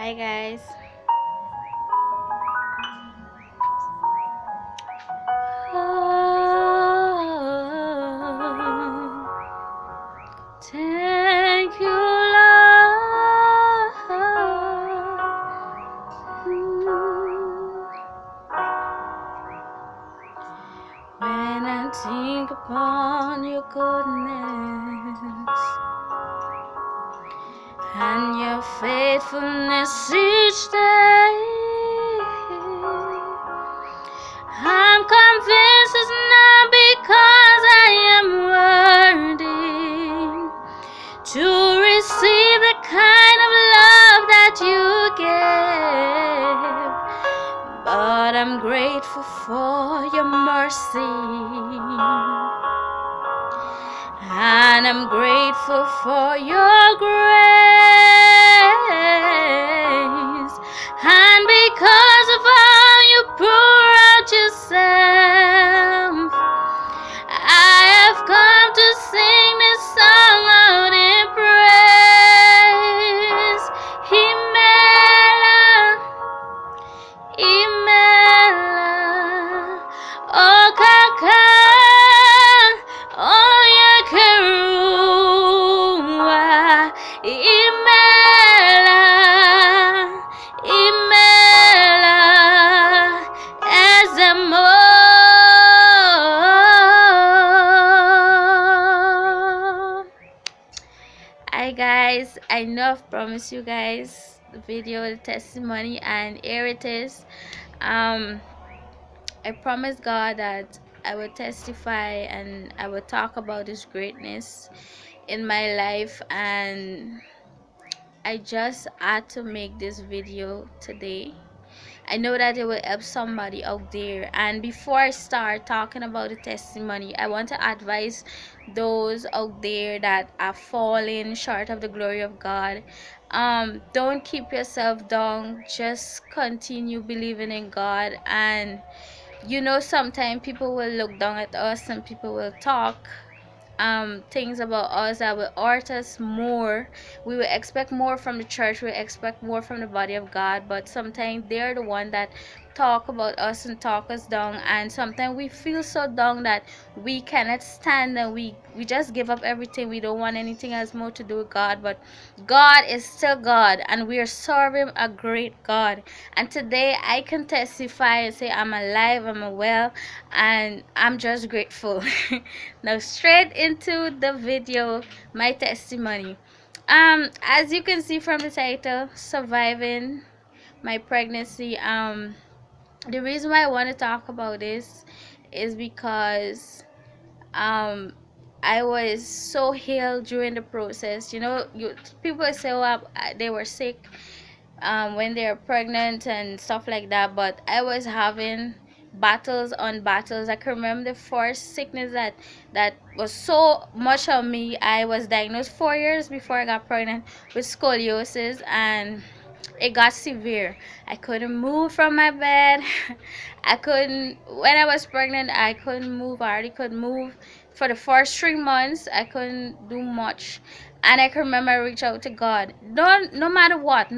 Hi guys. Oh, thank you, Lord. When I think upon your goodness and your faithfulness each day, I'm convinced it's not because I am worthy to receive the kind of love that you give, but I'm grateful for your mercy, and I'm grateful for your grace, and because of how you pour out yourself, I have come to sing this song out in praise. Imela, Imela, oh kaka, oh yekeruwa. Imela, Imela, Ezemo. Hi guys, I know I've promised you guys the video, the testimony, and here it is. I promised God that I would testify and I would talk about His greatness in my life, and I just had to make this video today. I know that it will help somebody out there. And before I start talking about the testimony, I want to advise those out there that are falling short of the glory of God. Don't keep yourself down. Just continue believing in God. And sometimes people will look down at us and people will talk things about us that will hurt us more. We will expect more from the church, we expect more from the body of God, but sometimes they're the one that talk about us and talk us down, and sometimes we feel so down that we cannot stand, and we just give up everything. We don't want anything else more to do with God. But God is still God, and we are serving a great God. And today I can testify and say I'm alive, I'm well, and I'm just grateful. Now straight into the video, my testimony. As you can see from the title, surviving my pregnancy. The reason why I want to talk about this is because I was so healed during the process. People say, "Oh, they were sick when they were pregnant and stuff like that," but I was having battles on battles. I can remember the first sickness that was so much of me. I was diagnosed 4 years before I got pregnant with scoliosis, and it got severe. I couldn't move from my bed. I couldn't, when I was pregnant, I couldn't move. I already couldn't move. For the first 3 months, I couldn't do much. And I can remember I reached out to God. No matter what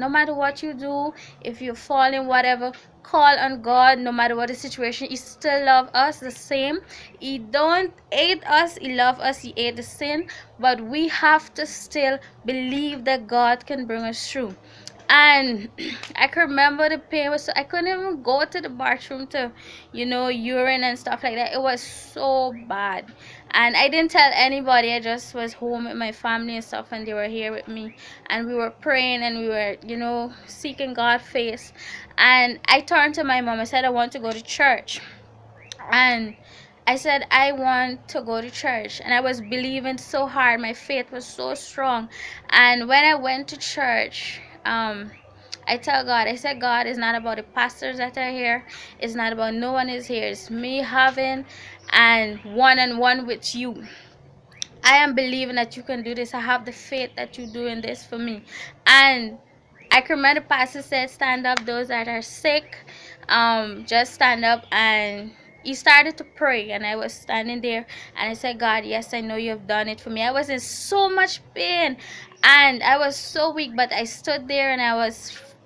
you do, if you fall in whatever, call on God. No matter what the situation, He still love us the same. He don't hate us, He love us, He hate the sin. But we have to still believe that God can bring us through. And I can remember the pain was I couldn't even go to the bathroom to urine and stuff like that. It was so bad, and I didn't tell anybody. I just was home with my family and stuff, and they were here with me, and we were praying, and we were seeking God's face. And I turned to my mom. I said I want to go to church, and I said I want to go to church, and I was believing so hard. My faith was so strong. And when I went to church, I tell God, I said, God, it's not about the pastors that are here. It's not about no one is here. It's me having and one-on-one with you. I am believing that you can do this. I have the faith that you're doing this for me. And I can remember the pastor said, stand up, those that are sick, just stand up. And he started to pray, and I was standing there, and I said, God, yes, I know you have done it for me. I was in so much pain, and I was so weak, but I stood there, and I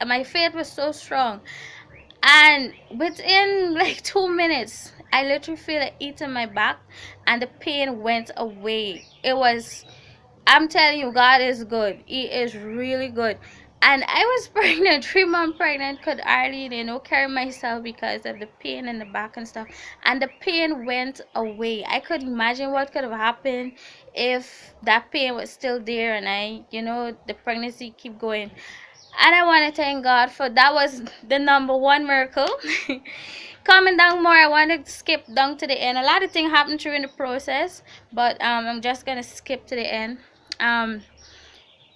my faith was so strong. And within like 2 minutes, I literally feel it eating my back, and the pain went away. It was, I'm telling you, God is good. He is really good. And I was pregnant, 3 months pregnant, could hardly, carry myself because of the pain in the back and stuff. And the pain went away. I could imagine what could have happened if that pain was still there and the pregnancy keep going. And I want to thank God for that. Was the number one miracle. Coming down more, I want to skip down to the end. A lot of things happened during the process, but I'm just gonna skip to the end. Um,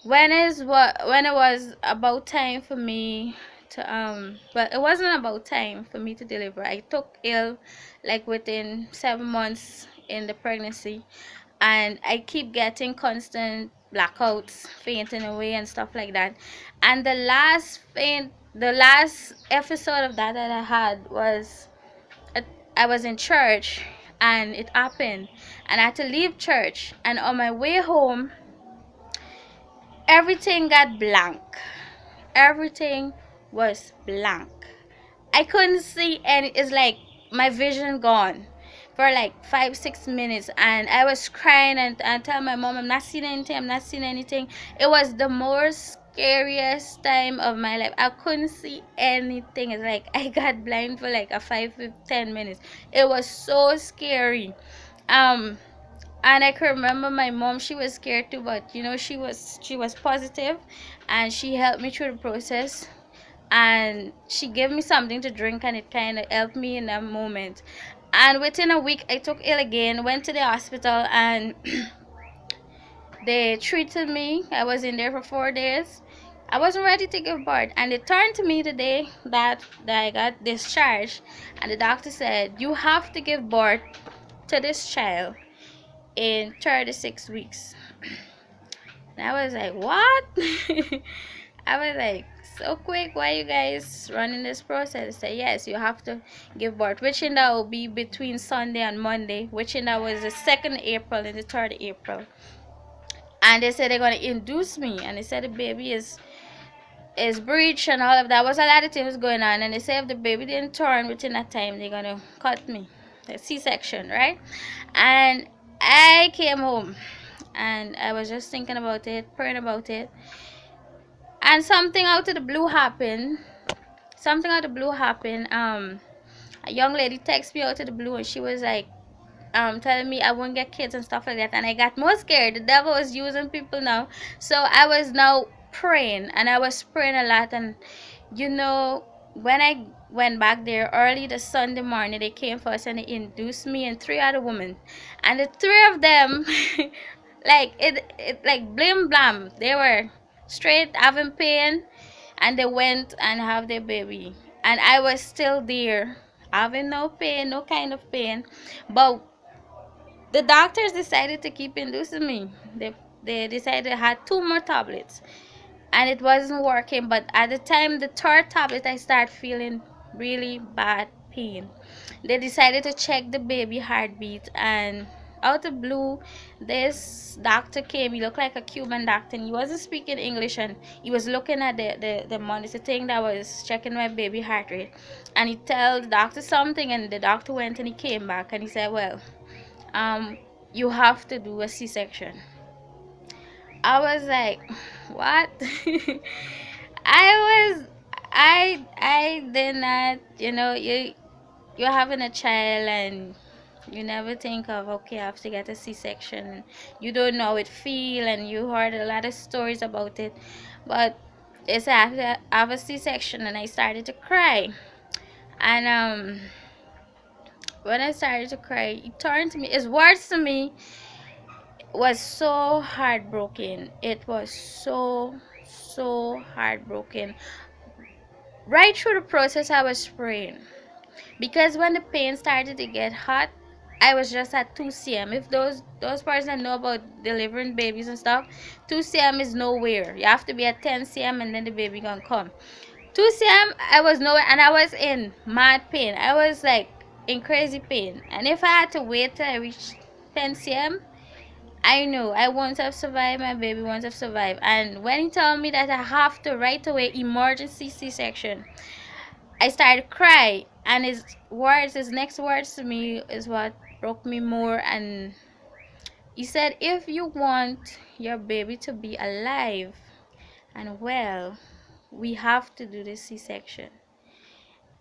when it was about time for me to but it wasn't about time for me to deliver. I took ill like within 7 months in the pregnancy, and I keep getting constant blackouts, fainting away and stuff like that. And the last episode of that I had was, uh, I was in church and it happened, and I had to leave church, and on my way home everything got blank. Everything was blank. I couldn't see any. It's like my vision gone for like 5 6 minutes, and I was crying and tell my mom, I'm not seeing anything, I'm not seeing anything. It was the most scariest time of my life. I couldn't see anything. It's like I got blind for like a 5 10 minutes. It was so scary. um and I can remember my mom, she was scared too, but she was positive, and she helped me through the process, and she gave me something to drink, and it kind of helped me in that moment. And within a week I took ill again, went to the hospital, and they treated me. I was in there for 4 days. I wasn't ready to give birth, and they turned to me the day that I got discharged, and the doctor said, you have to give birth to this child in 36 weeks. And I was like, what? I was like, so quick, why you guys running this process? They said, yes, you have to give birth, which in that will be between Sunday and Monday, which in that was the 2nd April and the 3rd April. And they said they're going to induce me, and they said the baby is breech and all of that. Was a lot of things going on, and they said if the baby didn't turn within that time, they're going to cut me, a C-section, right? And I came home, and I was just thinking about it, praying about it, and something out of the blue happened. A young lady texted me out of the blue, and she was like, telling me I won't get kids and stuff like that, and I got more scared. The devil was using people now. So I was now praying, and I was praying a lot. And when I went back there early the Sunday morning, they came for us, and they induced me and 3 other women, and the 3 of them like it like blim blam, they were straight having pain, and they went and have their baby, and I was still there having no pain, no kind of pain. But the doctors decided to keep inducing me. They decided I had 2 more tablets, and it wasn't working. But at the time, the 3rd tablet, I started feeling really bad pain. They decided to check the baby heartbeat, and out of blue, this doctor came. He looked like a Cuban doctor, and he wasn't speaking English, and he was looking at the monitor thing that was checking my baby heart rate, and he told the doctor something, and the doctor went and he came back, and he said, well, you have to do a C-section. I was like, what? I did not, you're having a child, and you never think of, okay, I have to get a C-section. You don't know how it feel, and you heard a lot of stories about it. But it's after I have a C-section, and I started to cry. And when I started to cry, he turned to me. His words to me was so heartbroken. It was so heartbroken. Right through the process, I was praying, because when the pain started to get hot, I was just at 2 cm. If those persons know about delivering babies and stuff, 2 cm is nowhere. You have to be at 10 cm, and then the baby gonna come. 2 cm, I was nowhere, and I was in mad pain. I was like in crazy pain, and if I had to wait till I reached 10 cm, I know I won't have survived, my baby won't have survived. And when he told me that I have to right away emergency C-section, I started crying. And his next words to me is what broke me more. And he said, if you want your baby to be alive and well, we have to do the C-section.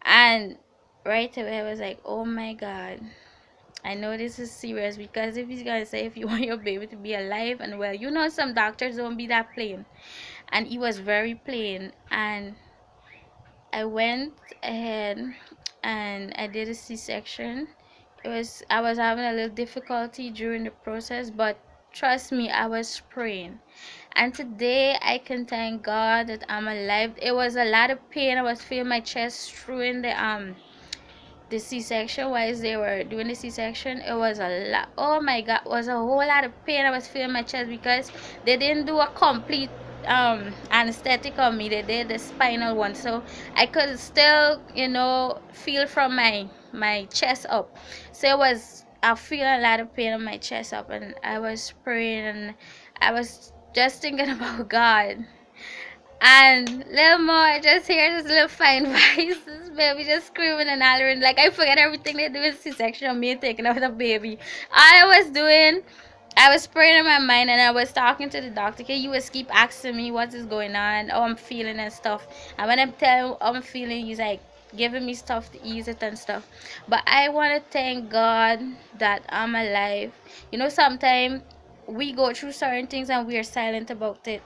And right away I was like, oh my God, I know this is serious, because if he's gonna say if you want your baby to be alive and well, some doctors don't be that plain. And he was very plain. And I went ahead and I did a C-section. I was having a little difficulty during the process, but trust me, I was praying. And today I can thank God that I'm alive. It was a lot of pain. I was feeling my chest through in the C-section. While they were doing the C-section, it was a lot. Oh my God, it was a whole lot of pain. I was feeling my chest because they didn't do a complete anesthetic on me. They did the spinal one, so I could still feel from my chest up. So I feel a lot of pain on my chest up, and I was praying, and I was just thinking about God. And little more, I just hear this little fine voice, this baby just screaming and hollering. Like, I forget everything they do in C-section of me taking out the baby. All I was doing, I was praying in my mind, and I was talking to the doctor. He was keep asking me what is going on, how I'm feeling and stuff. And when I'm telling him how I'm feeling, he's like giving me stuff to ease it and stuff. But I want to thank God that I'm alive. Sometimes we go through certain things and we are silent about it.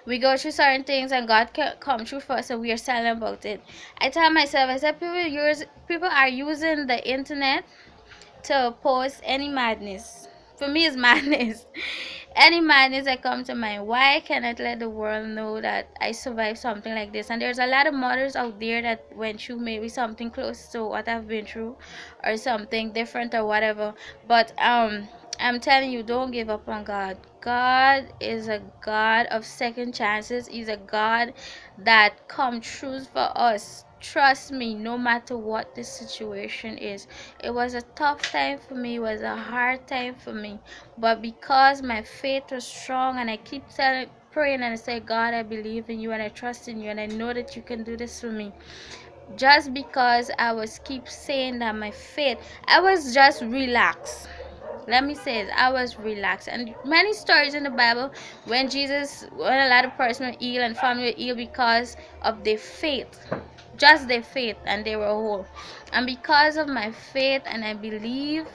We go through certain things and God can come through for us, and we are silent about it. I tell myself, I said, people are using the internet to post any madness. For me, it's madness. Any madness that come to mind. Why cannot let the world know that I survived something like this? And there's a lot of mothers out there that went through maybe something close to what I've been through, or something different or whatever. But I'm telling you, don't give up on God. God is a God of second chances. He's a God that come true for us. Trust me, no matter what the situation is. It was a tough time for me, it was a hard time for me. But because my faith was strong, and I keep praying, and I say, God, I believe in you, and I trust in you, and I know that you can do this for me. Just because I was keep saying that my faith, I was just relaxed. Let me say it, I was relaxed. And many stories in the Bible when a lot of persons were ill and family were ill because of their faith, just their faith, and they were whole. And because of my faith, and I believe,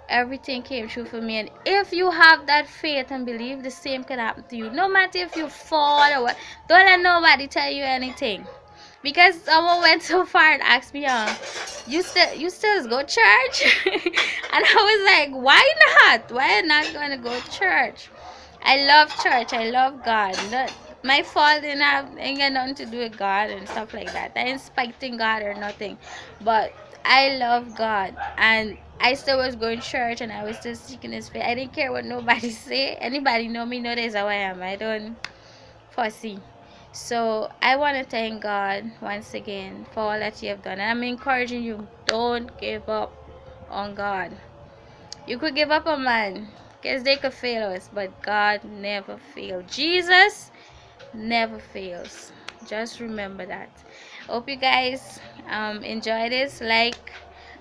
everything came true for me. And if you have that faith and believe, the same can happen to you, no matter if you fall or what. Don't let nobody tell you anything. Because someone went so far and asked me, you still go church? And I was like, why not? Why am I not going to go to church? I love church. I love God. My fault ain't got nothing to do with God and stuff like that. I ain't spiting God or nothing. But I love God. And I still was going to church, and I was still seeking his face. I didn't care what nobody say. Anybody know me, know this how I am. I don't fussy. So I want to thank God once again for all that you have done. And I'm encouraging you, don't give up on God. You could give up on man, because they could fail us, but God never fails. Jesus never fails. Just remember that. Hope you guys enjoy this. Like,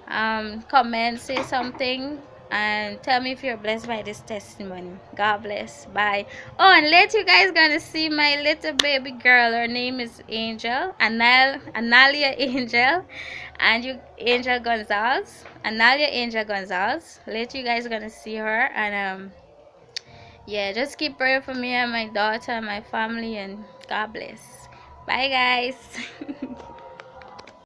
comment, say something, and tell me if you're blessed by this testimony. God bless. Bye. Oh, and later you guys gonna see my little baby girl. Her name is Angel, Analia Angel, and Angel Gonzalez, Analia Angel Gonzalez. Later you guys are gonna see her. And yeah, just keep praying for me and my daughter and my family, and God bless. Bye guys.